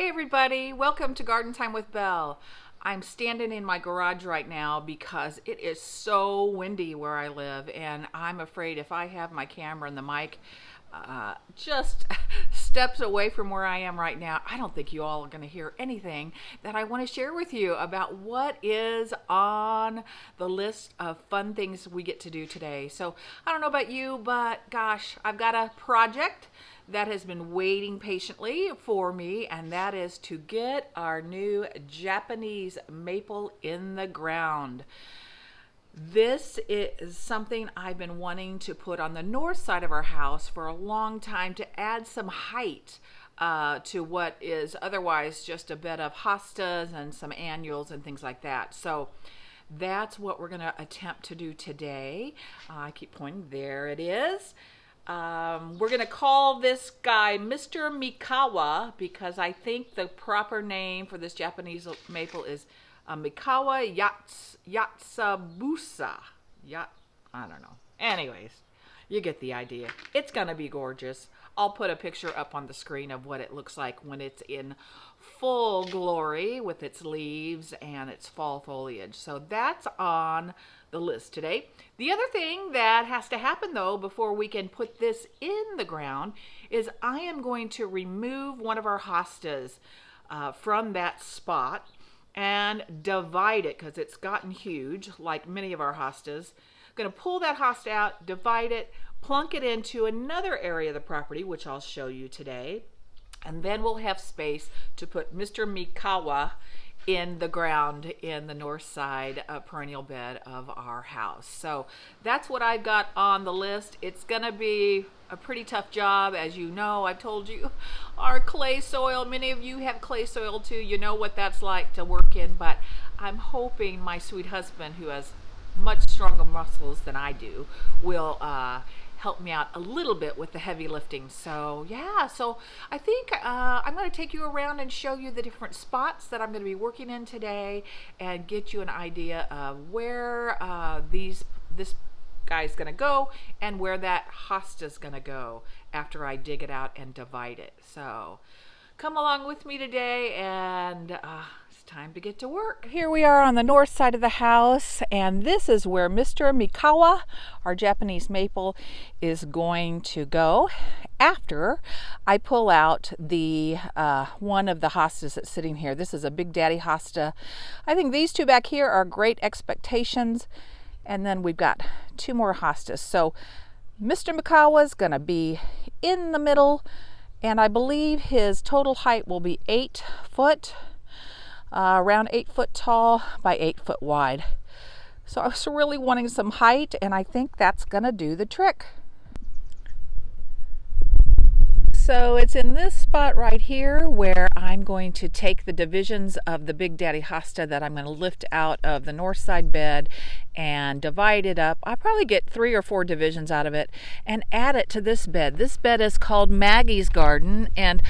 Hey everybody, welcome to Garden Time with Belle. I'm standing in my garage right now because it is so windy where I live, and I'm afraid if I have my camera and the mic just steps away from where I am right now, I don't think you all are going to hear anything that I want to share with you about what is on the list of fun things we get to do today. So I don't know about you, but gosh, I've got a project that has been waiting patiently for me, and that is to get our new Japanese maple in the ground. This is something I've been wanting to put on the north side of our house for a long time to add some height to what is otherwise just a bed of hostas and some annuals and things like that. So that's what we're going to attempt to do today. I keep pointing. There it is. We're going to call this guy Mr. Mikawa because I think the proper name for this Japanese maple is Mikawa Yatsubusa. I don't know. Anyways, you get the idea. It's going to be gorgeous. I'll put a picture up on the screen of what it looks like when it's in full glory with its leaves and its fall foliage. So that's on the list today. The other thing that has to happen though before we can put this in the ground is I am going to remove one of our hostas from that spot and divide it because it's gotten huge like many of our hostas. I'm going to pull that hosta out, divide it, plunk it into another area of the property, which I'll show you today. And then we'll have space to put Mr. Mikawa in the ground in the north side perennial bed of our house. So that's what I've got on the list. It's gonna be a pretty tough job. As you know, I've told you our clay soil, many of you have clay soil too. You know what that's like to work in, but I'm hoping my sweet husband, who has much stronger muscles than I do, will help me out a little bit with the heavy lifting. So yeah, so I think I'm going to take you around and show you the different spots that I'm going to be working in today and get you an idea of where this guy's going to go and where that hosta's going to go after I dig it out and divide it. So come along with me today, and it's time to get to work. Here we are on the north side of the house, and this is where Mr. Mikawa, our Japanese maple, is going to go after I pull out the one of the hostas that's sitting here. This is a Big Daddy hosta. I think these two back here are Great Expectations, and then we've got two more hostas. So Mr. Mikawa is going to be in the middle, and I believe his total height will be 8 foot, around 8 foot tall by 8 foot wide. So I was really wanting some height, and I think that's gonna do the trick. So it's in this spot right here where I'm going to take the divisions of the Big Daddy hosta that I'm going to lift out of the north side bed and divide it up. I'll probably get 3 or 4 divisions out of it and add it to this bed. This bed is called Maggie's garden, and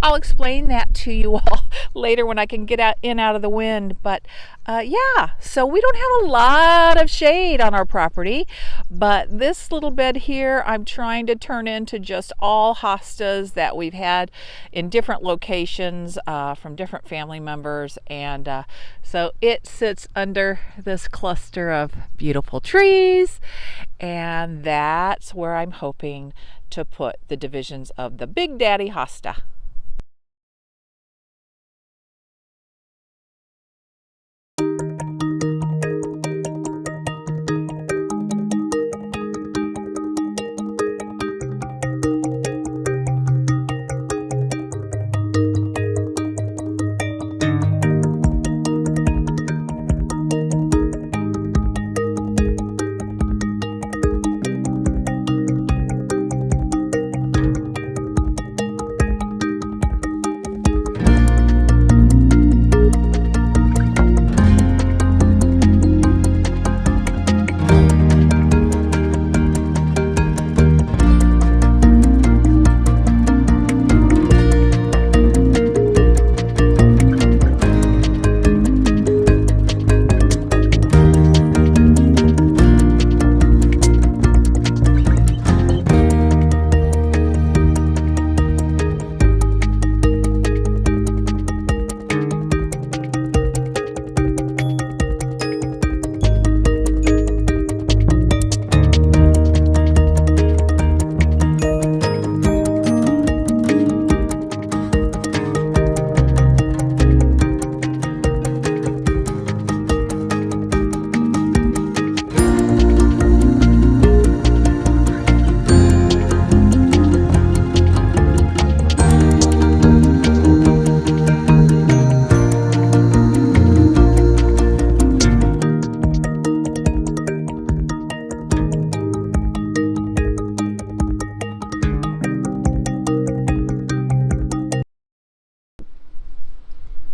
I'll explain that to you all later when I can get out of the wind. But yeah, so we don't have a lot of shade on our property, but this little bed here I'm trying to turn into just all hostas that we've had in different locations from different family members, and so it sits under this cluster of beautiful trees, and that's where I'm hoping to put the divisions of the Big Daddy hosta.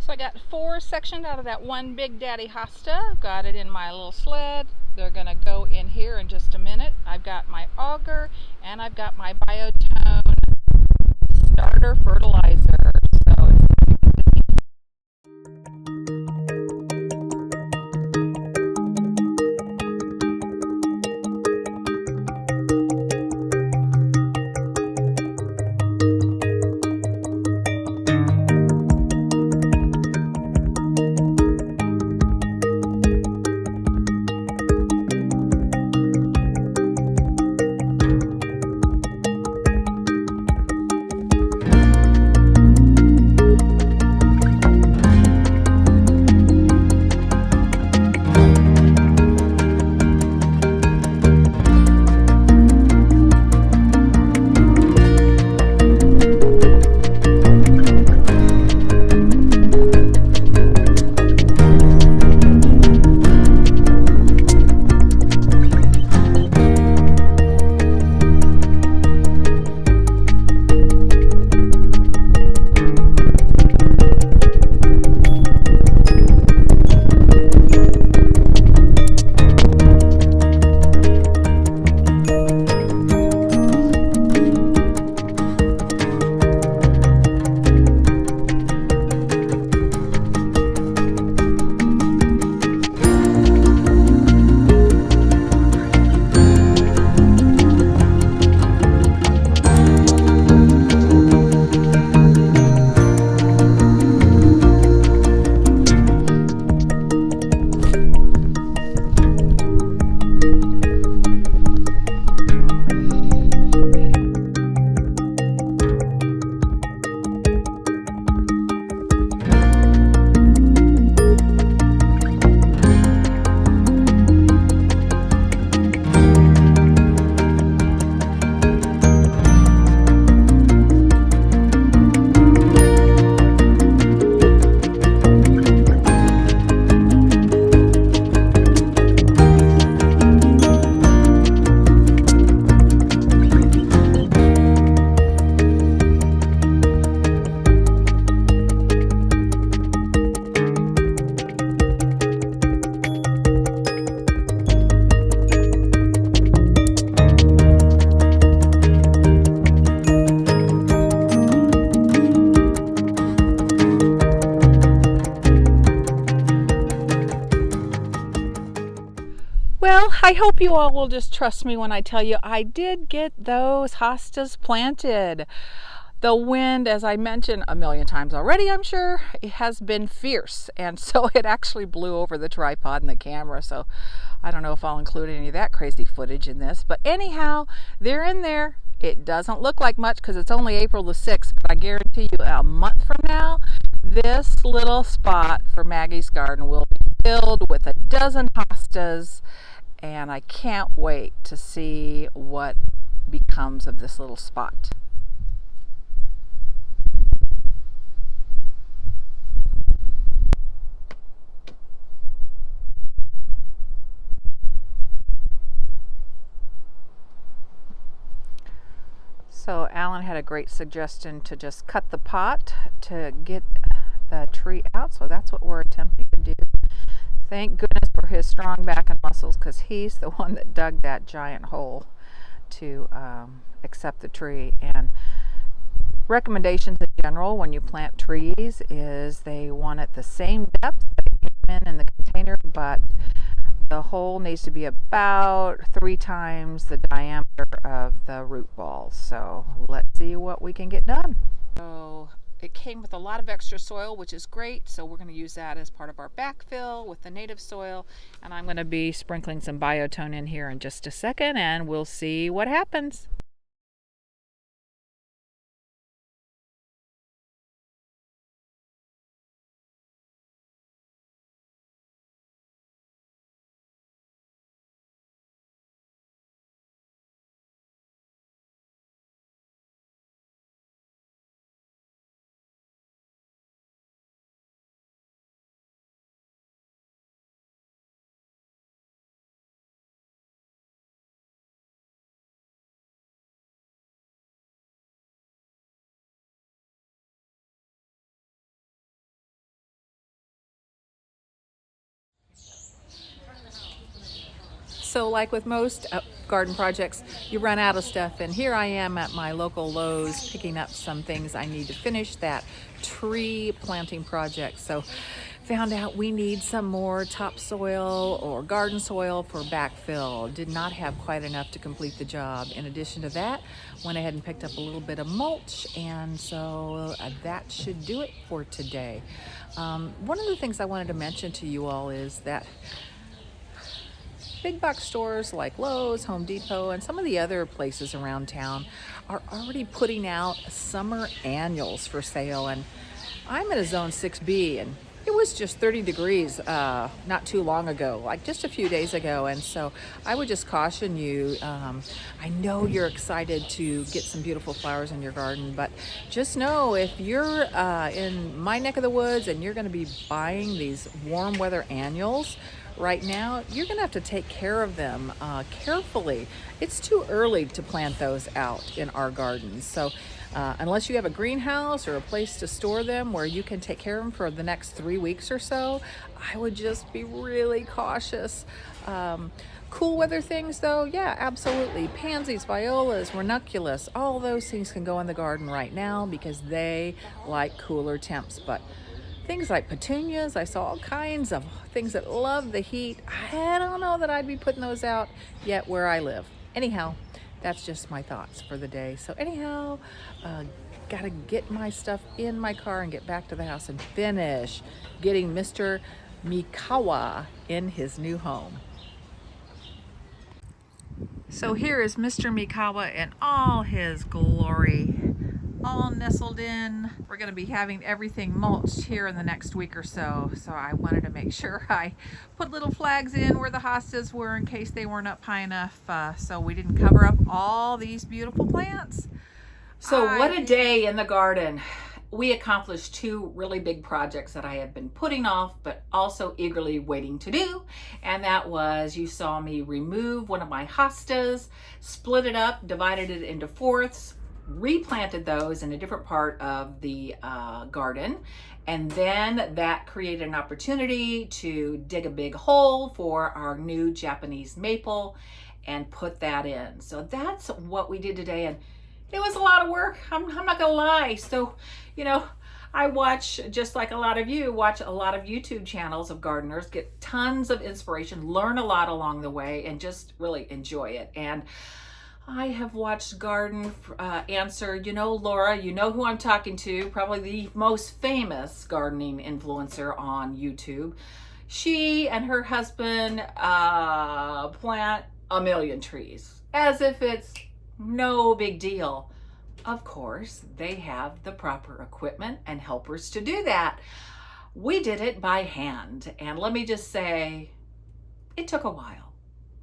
So I got 4 sectioned out of that one Big Daddy hosta. Got it in my little sled. They're going to go in here in just a minute. I've got my auger and I've got my biotone starter fertilizer. So well, I hope you all will just trust me when I tell you I did get those hostas planted. The wind, as I mentioned a million times already, I'm sure, it has been fierce. And so it actually blew over the tripod and the camera. So I don't know if I'll include any of that crazy footage in this. But anyhow, they're in there. It doesn't look like much because it's only April the 6th. But I guarantee you a month from now, this little spot for Maggie's garden will be filled with a dozen hostas. And I can't wait to see what becomes of this little spot. So Alan had a great suggestion to just cut the pot to get the tree out. So that's what we're attempting to do. Thank goodness for his strong back and muscles, because he's the one that dug that giant hole to accept the tree. And recommendations in general when you plant trees is they want it the same depth that it came in the container, but the hole needs to be about 3 times the diameter of the root balls. So let's see what we can get done. So it came with a lot of extra soil, which is great. So we're going to use that as part of our backfill with the native soil. And I'm going to be sprinkling some biotone in here in just a second, and we'll see what happens. So like with most garden projects, you run out of stuff, and here I am at my local Lowe's picking up some things I need to finish that tree planting project. So found out we need some more topsoil or garden soil for backfill. Did not have quite enough to complete the job. In addition to that, went ahead and picked up a little bit of mulch, and so that should do it for today. One of the things I wanted to mention to you all is that big box stores like Lowe's, Home Depot, and some of the other places around town are already putting out summer annuals for sale. And I'm in a zone 6B, and it was just 30 degrees not too long ago, like just a few days ago. And so I would just caution you, I know you're excited to get some beautiful flowers in your garden, but just know if you're in my neck of the woods and you're going to be buying these warm weather annuals, right now, you're going to have to take care of them carefully. It's too early to plant those out in our gardens. So unless you have a greenhouse or a place to store them where you can take care of them for the next 3 weeks or so, I would just be really cautious. Cool weather things though, yeah, absolutely. Pansies, violas, ranunculus, all those things can go in the garden right now because they like cooler temps. But things like petunias, I saw all kinds of things that love the heat. I don't know that I'd be putting those out yet where I live. Anyhow, that's just my thoughts for the day. So anyhow, gotta get my stuff in my car and get back to the house and finish getting Mr. Mikawa in his new home. So here is Mr. Mikawa in all his glory, all nestled in. We're going to be having everything mulched here in the next week or so. So I wanted to make sure I put little flags in where the hostas were in case they weren't up high enough, so we didn't cover up all these beautiful plants. So what a day in the garden. We accomplished 2 really big projects that I have been putting off, but also eagerly waiting to do. And that was, you saw me remove one of my hostas, split it up, divided it into fourths, replanted those in a different part of the garden. And then that created an opportunity to dig a big hole for our new Japanese maple and put that in. So that's what we did today. And it was a lot of work. I'm not gonna lie. So, I watch, just like a lot of you, watch a lot of YouTube channels of gardeners, get tons of inspiration, learn a lot along the way, and just really enjoy it. And I have watched Garden Answer, Laura, you know who I'm talking to, probably the most famous gardening influencer on YouTube. She and her husband plant a million trees, as if it's no big deal. Of course, they have the proper equipment and helpers to do that. We did it by hand, and let me just say, it took a while,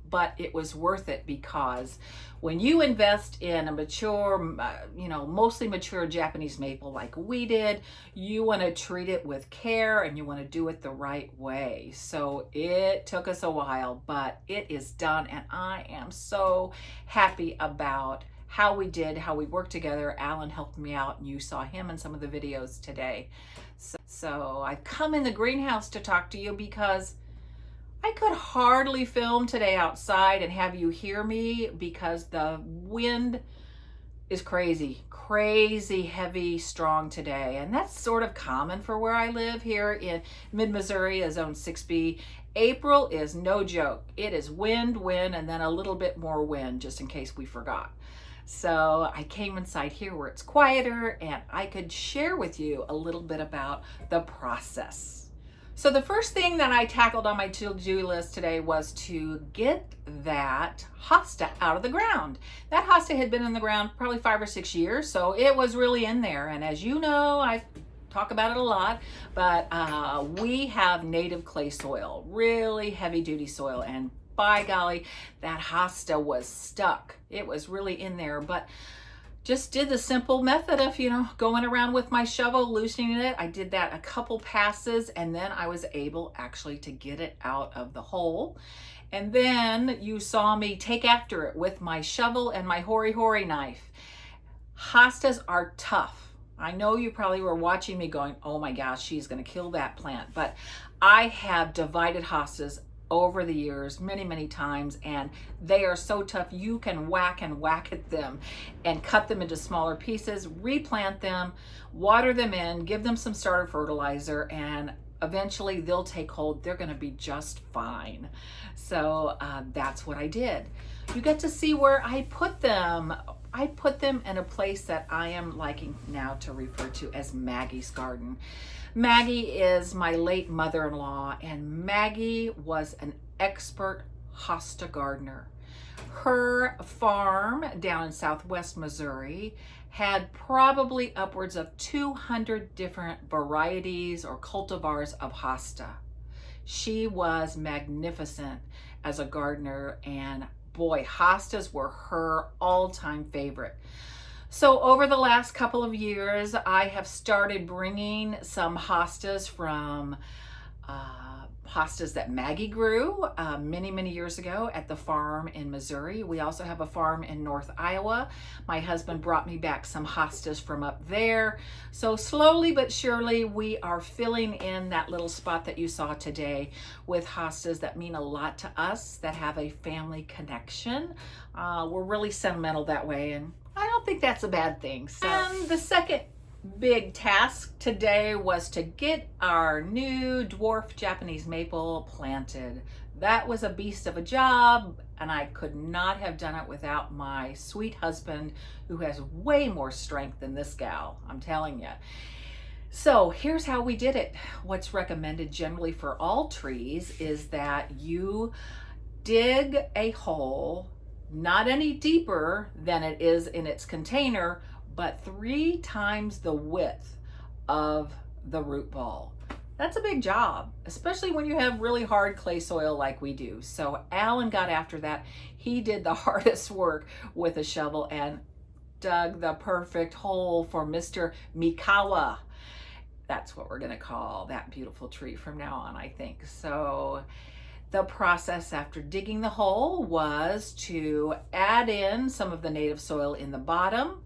but it was worth it, because when you invest in a mature, mostly mature Japanese maple like we did, you want to treat it with care and you want to do it the right way. So it took us a while, but it is done, and I am so happy about how we worked together. Alan helped me out, and you saw him in some of the videos today. So I've come in the greenhouse to talk to you because I could hardly film today outside and have you hear me, because the wind is crazy heavy, strong today. And that's sort of common for where I live here in mid-Missouri, a zone 6B. April is no joke. It is wind, and then a little bit more wind, just in case we forgot. So I came inside here where it's quieter, and I could share with you a little bit about the process. So the first thing that I tackled on my to-do list today was to get that hosta out of the ground. That hosta had been in the ground probably 5 or 6 years, so it was really in there. And as you know, I talk about it a lot, but we have native clay soil, really heavy duty soil, and by golly, that hosta was stuck. It was really in there, but just did the simple method of, going around with my shovel, loosening it. I did that a couple passes, and then I was able actually to get it out of the hole. And then you saw me take after it with my shovel and my hori knife. Hostas are tough. I know you probably were watching me going, oh my gosh, she's gonna kill that plant. But I have divided hostas over the years many times, and they are so tough you can whack and whack at them and cut them into smaller pieces, replant them, water them in, give them some starter fertilizer, and eventually they'll take hold. They're going to be just fine. So that's what I did. You get to see where I put them. I put them in a place that I am liking now to refer to as Maggie's garden. Maggie is my late mother-in-law, and Maggie was an expert hosta gardener. Her farm down in southwest Missouri had probably upwards of 200 different varieties or cultivars of hosta. She was magnificent as a gardener, and boy, hostas were her all-time favorite. So over the last couple of years, I have started bringing some hostas from hostas that Maggie grew many years ago at the farm in Missouri. We also have a farm in North Iowa. My husband brought me back some hostas from up there. So slowly but surely, we are filling in that little spot that you saw today with hostas that mean a lot to us, that have a family connection. We're really sentimental that way, and I don't think that's a bad thing. So, and the second big task today was to get our new dwarf Japanese maple planted. That was a beast of a job, and I could not have done it without my sweet husband, who has way more strength than this gal, I'm telling you. So here's how we did it. What's recommended generally for all trees is that you dig a hole not any deeper than it is in its container, but 3 times the width of the root ball. That's a big job, especially when you have really hard clay soil like we do. So Alan got after that. He did the hardest work with a shovel and dug the perfect hole for Mr. Mikawa. That's what we're gonna call that beautiful tree from now on, I think. So the process after digging the hole was to add in some of the native soil in the bottom,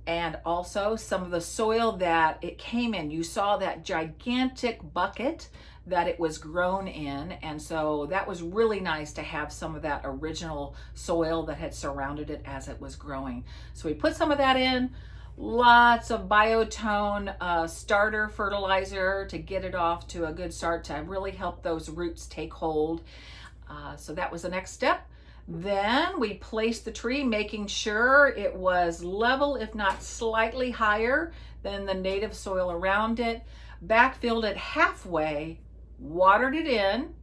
and also some of the soil that it came in. You saw that gigantic bucket that it was grown in, and so that was really nice to have some of that original soil that had surrounded it as it was growing. So we put some of that in, lots of biotone starter fertilizer to get it off to a good start, to really help those roots take hold. So that was the next step. Then we placed the tree, making sure it was level, if not slightly higher than the native soil around it. Backfilled it halfway, watered it in,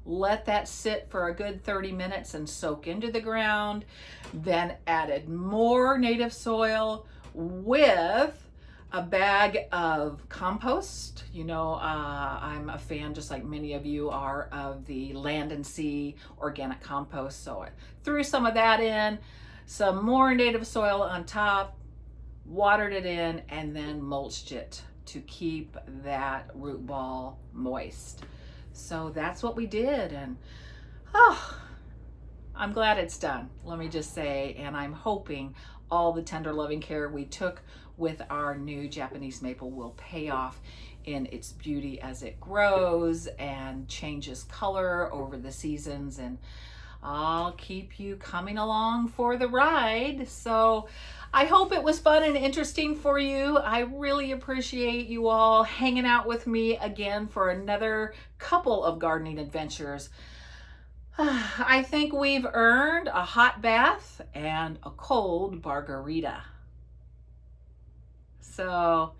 let that sit for a good 30 minutes and soak into the ground, then added more native soil with a bag of compost. You know, I'm a fan, just like many of you are, of the Land and Sea organic compost. So I threw some of that in, some more native soil on top, watered it in, and then mulched it to keep that root ball moist. So that's what we did, and I'm glad it's done, let me just say, and I'm hoping all the tender loving care we took with our new Japanese maple will pay off in its beauty as it grows and changes color over the seasons, and I'll keep you coming along for the ride. So I hope it was fun and interesting for you. I really appreciate you all hanging out with me again for another couple of gardening adventures. I think we've earned a hot bath and a cold margarita. So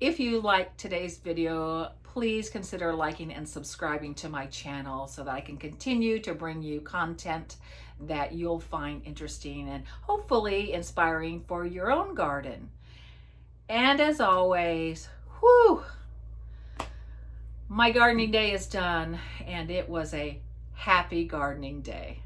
if you liked today's video, please consider liking and subscribing to my channel so that I can continue to bring you content that you'll find interesting and hopefully inspiring for your own garden. And as always, my gardening day is done, and it was a happy gardening day.